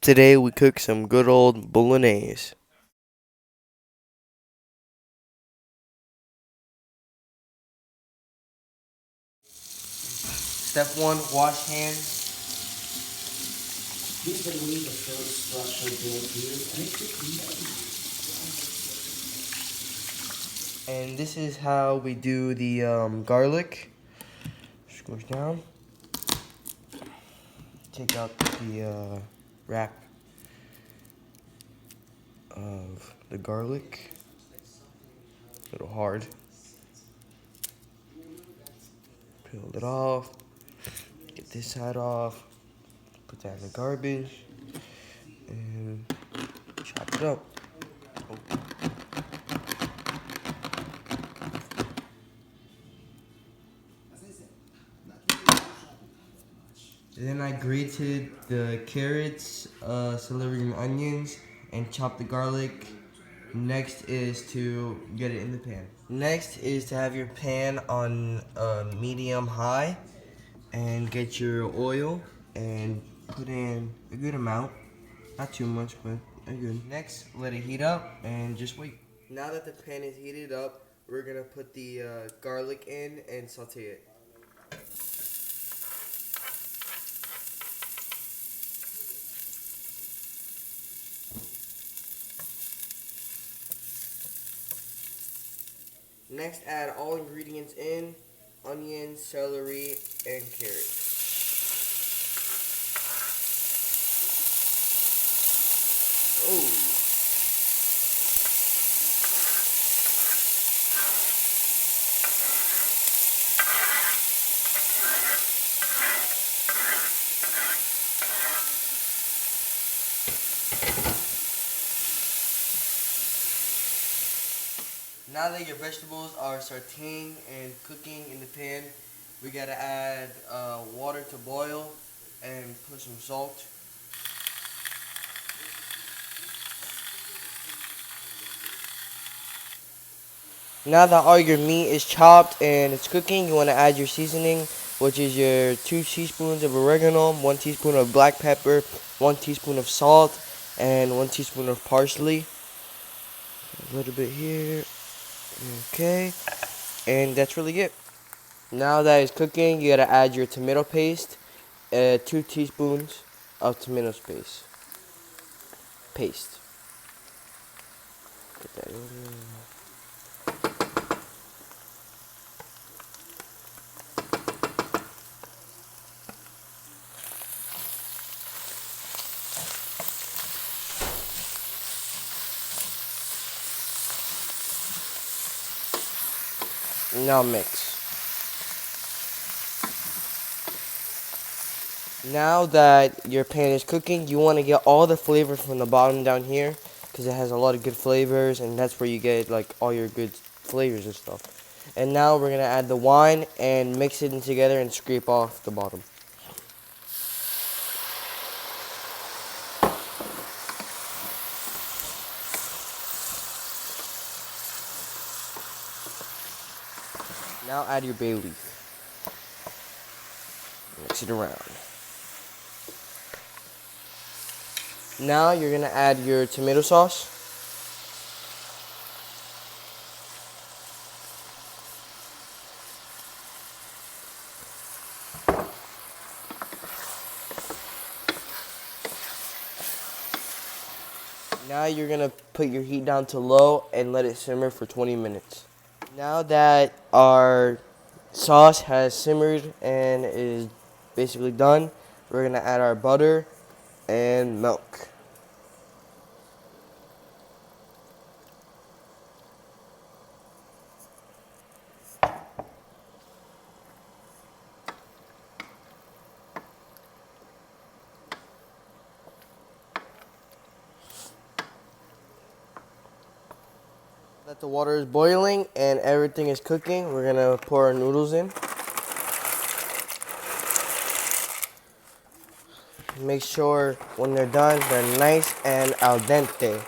today we cook some good old bolognese. Step 1, wash hands. These are the first structure built here, and it took And this is how we do the garlic. Just goes down. Take out the wrap of the garlic. A little hard. Peel it off. Get this side off. Put that in the garbage. And chop it up. Oh. Then I grated the carrots, celery, and onions, and chopped the garlic. Next is to get it in the pan. Next is to have your pan on medium high, and get your oil and put in a good amount. Not too much, but a good. Next, let it heat up and just wait. Now that the pan is heated up, we're gonna put the garlic in and saute it. Next, add all ingredients in: onions, celery, and carrots. Oh. Now that your vegetables are sauteing and cooking in the pan, we gotta add water to boil and put some salt. Now that all your meat is chopped and it's cooking, you want to add your seasoning, which is your 2 teaspoons of oregano, 1 teaspoon of black pepper, 1 teaspoon of salt, and 1 teaspoon of parsley. A little bit here. Okay. And that's really it. Now that it's cooking, you gotta add your tomato paste, 2 teaspoons of tomato paste. Put that in there. Now mix. Now that your pan is cooking, you want to get all the flavor from the bottom down here, because it has a lot of good flavors, and that's where you get like all your good flavors and stuff. And now we're gonna add the wine and mix it in together and scrape off the bottom. Now add your bay leaf. Mix it around. Now you're gonna add your tomato sauce. Now you're gonna put your heat down to low and let it simmer for 20 minutes. Now that our sauce has simmered and is basically done, we're gonna add our butter and milk. That the water is boiling and everything is cooking, we're gonna pour our noodles in. Make sure when they're done, they're nice and al dente.